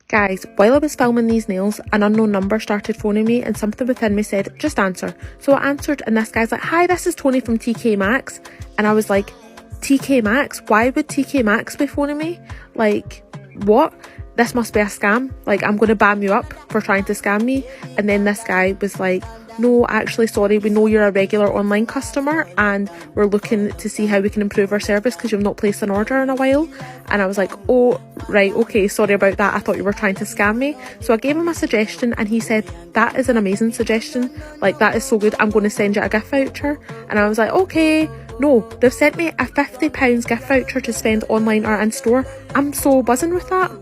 Guys, while I was filming these nails, an unknown number started phoning me and something within me said, just answer. So I answered and this guy's like, hi, this is Tony from TK Maxx. And I was like, TK Maxx? Why would TK Maxx be phoning me? Like, what? This must be a scam. Like, I'm going to bam you up for trying to scam me. And then this guy was like, no, actually, sorry, we know you're a regular online customer and we're looking to see how we can improve our service because you've not placed an order in a while. And I was like, oh, right, okay, sorry about that. I thought you were trying to scam me. So I gave him a suggestion and he said, that is an amazing suggestion. Like, that is so good. I'm going to send you a gift voucher. And I was like, okay. No, they've sent me a £50 gift voucher to spend online or in store. I'm so buzzing with that.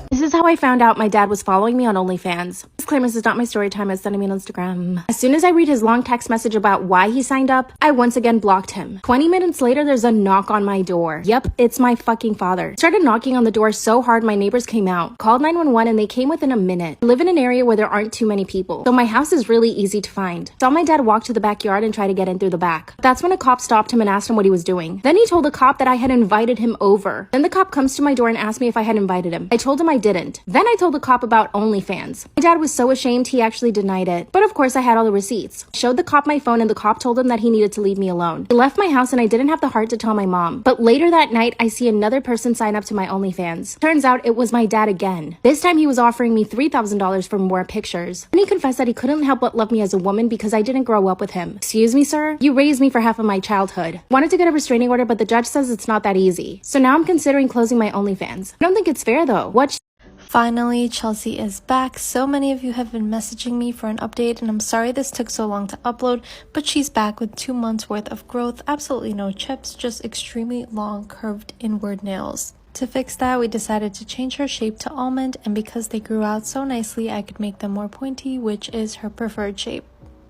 This is how I found out my dad was following me on OnlyFans. Disclaimer, this is not my story time, it's sending me on Instagram. As soon as I read his long text message about why he signed up, I once again blocked him. 20 minutes later, there's a knock on my door. Yep, it's my fucking father. Started knocking on the door so hard my neighbors came out. Called 911 and they came within a minute. I live in an area where there aren't too many people, so my house is really easy to find. Saw my dad walk to the backyard and try to get in through the back. That's when a cop stopped him and asked him what he was doing. Then he told the cop that I had invited him over. Then the cop comes to my door and asked me if I had invited him. I told him I didn't. Then I told the cop about OnlyFans. My dad was so ashamed he actually denied it. But of course I had all the receipts. Showed the cop my phone and the cop told him that he needed to leave me alone. He left my house and I didn't have the heart to tell my mom. But later that night I see another person sign up to my OnlyFans. Turns out it was my dad again. This time he was offering me $3,000 for more pictures. And he confessed that he couldn't help but love me as a woman because I didn't grow up with him. Excuse me, sir? You raised me for half of my childhood. Wanted to get a restraining order but the judge says it's not that easy. So now I'm considering closing my OnlyFans. I don't think it's fair though. Finally, Chelsea is back. So many of you have been messaging me for an update and I'm sorry this took so long to upload, but she's back with 2 months worth of growth, absolutely no chips, just extremely long curved inward nails. To fix that, we decided to change her shape to almond, and because they grew out so nicely, I could make them more pointy, which is her preferred shape.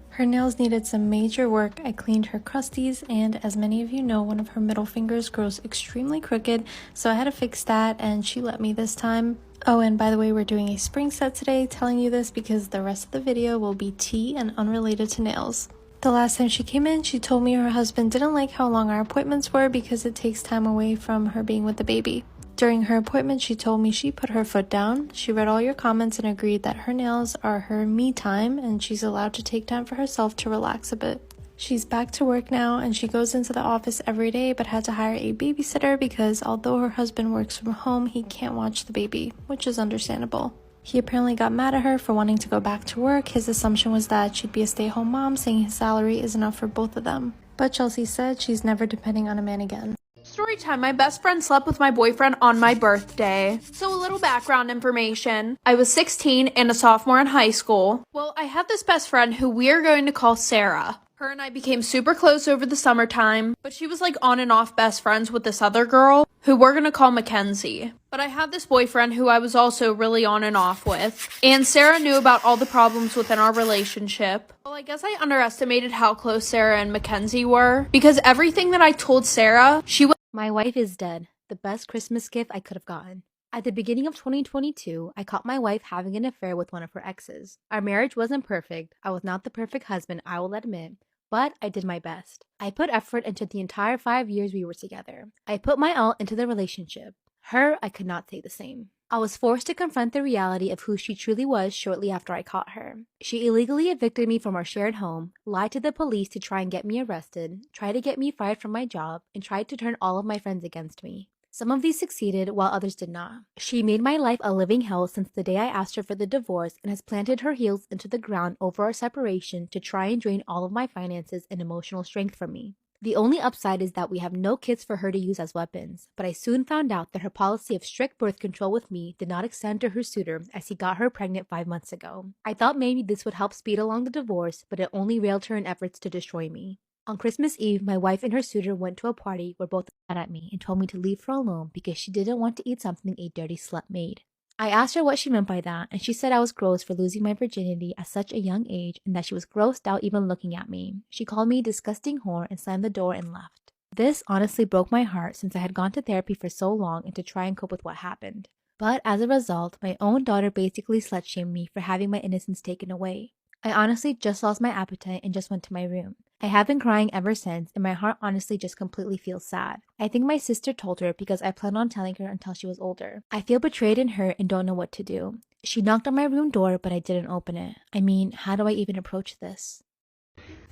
Her nails needed some major work. I cleaned her crusties, and as many of you know, one of her middle fingers grows extremely crooked, so I had to fix that, and she let me this time. Oh, and by the way, we're doing a spring set today, telling you this because the rest of the video will be tea and unrelated to nails. The last time she came in, she told me her husband didn't like how long our appointments were because it takes time away from her being with the baby. During her appointment, she told me she put her foot down. She read all your comments and agreed that her nails are her me time and she's allowed to take time for herself to relax a bit. She's back to work now and she goes into the office every day but had to hire a babysitter because although her husband works from home, he can't watch the baby, which is understandable. He apparently got mad at her for wanting to go back to work. His assumption was that she'd be a stay-at-home mom, saying his salary is enough for both of them. But Chelsea said she's never depending on a man again. Story time. My best friend slept with my boyfriend on my birthday. So a little background information. I was 16 and a sophomore in high school. Well, I had this best friend who we are going to call Sarah. Her and I became super close over the summertime, but she was like on and off best friends with this other girl who we're gonna call Mackenzie. But I had this boyfriend who I was also really on and off with, and Sarah knew about all the problems within our relationship. Well, I guess I underestimated how close Sarah and Mackenzie were, because everything that I told Sarah, My wife is dead. The best Christmas gift I could have gotten. At the beginning of 2022, I caught my wife having an affair with one of her exes. Our marriage wasn't perfect. I was not the perfect husband, I will admit, but I did my best. I put effort into the entire 5 years we were together. I put my all into the relationship. Her, I could not say the same. I was forced to confront the reality of who she truly was shortly after I caught her. She illegally evicted me from our shared home, lied to the police to try and get me arrested, tried to get me fired from my job, and tried to turn all of my friends against me. Some of these succeeded while others did not. She made my life a living hell since the day I asked her for the divorce and has planted her heels into the ground over our separation to try and drain all of my finances and emotional strength from me. The only upside is that we have no kids for her to use as weapons, but I soon found out that her policy of strict birth control with me did not extend to her suitor as he got her pregnant 5 months ago. I thought maybe this would help speed along the divorce, but it only railed her in efforts to destroy me. On Christmas Eve, my wife and her suitor went to a party where both mad at me and told me to leave her alone because she didn't want to eat something a dirty slut made. I asked her what she meant by that, and she said I was gross for losing my virginity at such a young age and that she was grossed out even looking at me. She called me a disgusting whore and slammed the door and left. This honestly broke my heart since I had gone to therapy for so long and to try and cope with what happened. But as a result, my own daughter basically slut-shamed me for having my innocence taken away. I honestly just lost my appetite and just went to my room. I have been crying ever since, and my heart honestly just completely feels sad. I think my sister told her because I planned on telling her until she was older. I feel betrayed and hurt and don't know what to do. She knocked on my room door, but I didn't open it. I mean, how do I even approach this?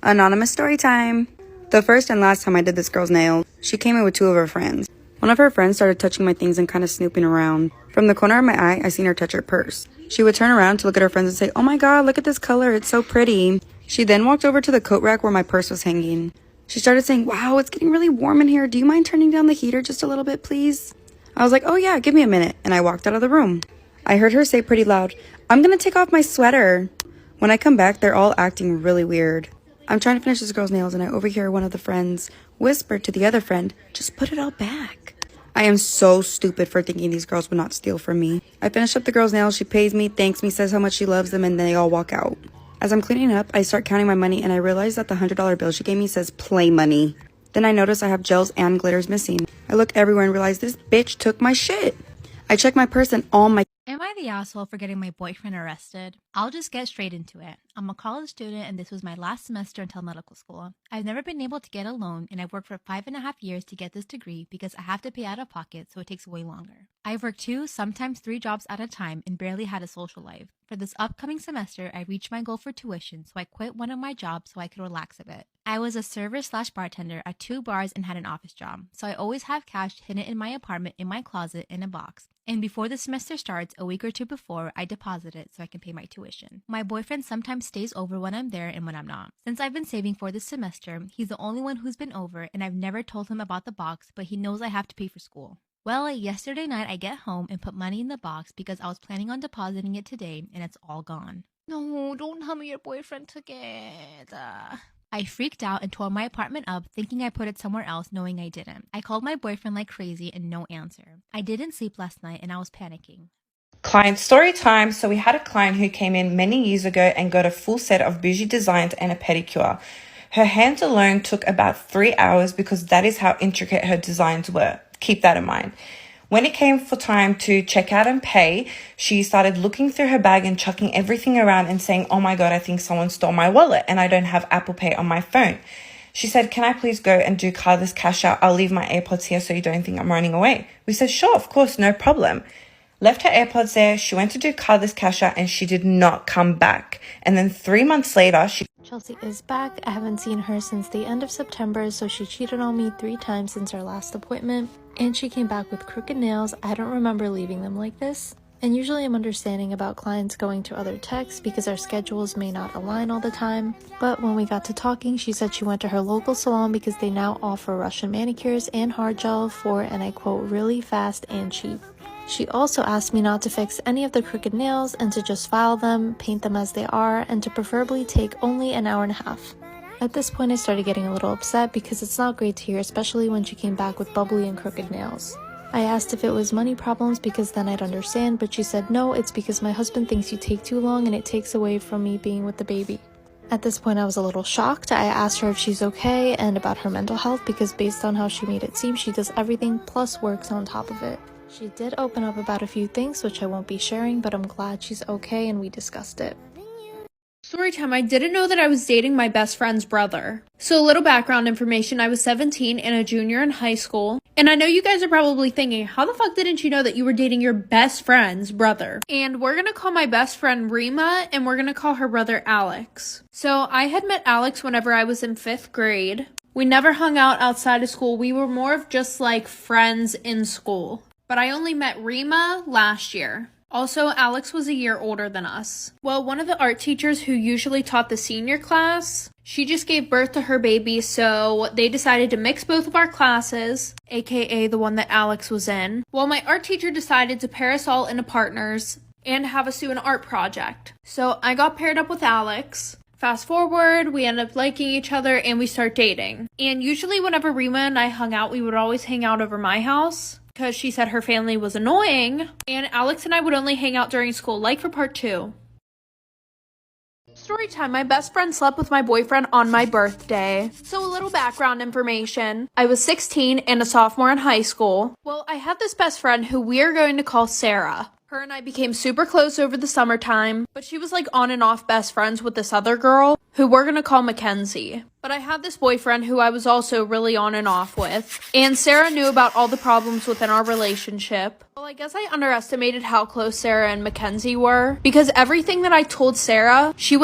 Anonymous story time. The first and last time I did this girl's nails, she came in with two of her friends. One of her friends started touching my things and kind of snooping around. From the corner of my eye, I seen her touch her purse. She would turn around to look at her friends and say, "Oh my god, look at this color, it's so pretty." She then walked over to the coat rack where my purse was hanging. She started saying, "Wow, it's getting really warm in here. Do you mind turning down the heater just a little bit, please?" I was like, "Oh yeah, give me a minute," and I walked out of the room. I heard her say pretty loud, "I'm gonna take off my sweater." When I come back, they're all acting really weird. I'm trying to finish this girl's nails and I overhear one of the friends whisper to the other friend, "Just put it all back." I am so stupid for thinking these girls would not steal from me. I finish up the girl's nails, she pays me, thanks me, says how much she loves them, and then they all walk out. As I'm cleaning up, I start counting my money and I realize that the $100 bill she gave me says play money. Then I notice I have gels and glitters missing. I look everywhere and realize this bitch took my shit. I check my purse and all my Am I the asshole for getting my boyfriend arrested? I'll just get straight into it. I'm a college student and this was my last semester until medical school. I've never been able to get a loan and I've worked for 5.5 years to get this degree because I have to pay out of pocket, so it takes way longer. I've worked 2, sometimes 3 jobs at a time and barely had a social life. For this upcoming semester, I reached my goal for tuition, so I quit one of my jobs so I could relax a bit. I was a server/bartender at 2 bars and had an office job, so I always have cash hidden in my apartment in my closet in a box. And before the semester starts, a week or 2 before, I deposit it so I can pay my tuition. My boyfriend sometimes stays over when I'm there and when I'm not. Since I've been saving for this semester, he's the only one who's been over and I've never told him about the box, but he knows I have to pay for school. Well, yesterday night I get home and put money in the box because I was planning on depositing it today and it's all gone. No, don't tell me your boyfriend took it. I freaked out and tore my apartment up, thinking I put it somewhere else, knowing I didn't. I called my boyfriend like crazy and no answer. I didn't sleep last night and I was panicking. Client story time. So we had a client who came in many years ago and got a full set of bougie designs and a pedicure. Her hands alone took about 3 hours because that is how intricate her designs were. Keep that in mind. When it came for time to check out and pay, she started looking through her bag and chucking everything around and saying, "Oh my God, I think someone stole my wallet and I don't have Apple Pay on my phone." She said, "Can I please go and do cardless cash out? I'll leave my AirPods here so you don't think I'm running away." We said, "Sure, of course, no problem." Left her AirPods there. She went to do cardless cash out and she did not come back. And then 3 months later, Chelsea is back. I haven't seen her since the end of September, so she cheated on me 3 times since our last appointment. And she came back with crooked nails. I don't remember leaving them like this. And usually I'm understanding about clients going to other techs because our schedules may not align all the time. But when we got to talking, she said she went to her local salon because they now offer Russian manicures and hard gel for, and I quote, "really fast and cheap." She also asked me not to fix any of the crooked nails and to just file them, paint them as they are, and to preferably take only an hour and a half. At this point, I started getting a little upset because it's not great to hear, especially when she came back with bubbly and crooked nails. I asked if it was money problems because then I'd understand, but she said no, it's because my husband thinks you take too long and it takes away from me being with the baby. At this point, I was a little shocked. I asked her if she's okay and about her mental health because based on how she made it seem, she does everything plus works on top of it. She did open up about a few things, which I won't be sharing, but I'm glad she's okay and we discussed it. Storytime, I didn't know that I was dating my best friend's brother. So a little background information, I was 17 and a junior in high school. And I know you guys are probably thinking, how the fuck didn't you know that you were dating your best friend's brother? And we're gonna call my best friend Rima and we're gonna call her brother Alex. So I had met Alex whenever I was in 5th grade. We never hung out outside of school. We were more of just like friends in school. But I only met Rima last year. Also, Alex was a year older than us. Well, one of the art teachers who usually taught the senior class, she just gave birth to her baby, so they decided to mix both of our classes, aka the one that Alex was in. Well, my art teacher decided to pair us all into partners and have us do an art project. So I got paired up with Alex. Fast forward, we end up liking each other and we start dating. And usually whenever Rima and I hung out, we would always hang out over my house, because she said her family was annoying, and Alex and I would only hang out during school, like for part 2. Story time, my best friend slept with my boyfriend on my birthday. So a little background information. I was 16 and a sophomore in high school. Well, I had this best friend who we are going to call Sarah. Her and I became super close over the summertime, but she was like on and off best friends with this other girl who we're gonna call Mackenzie. But I had this boyfriend who I was also really on and off with, and Sarah knew about all the problems within our relationship. Well, I guess I underestimated how close Sarah and Mackenzie were, because everything that I told Sarah, she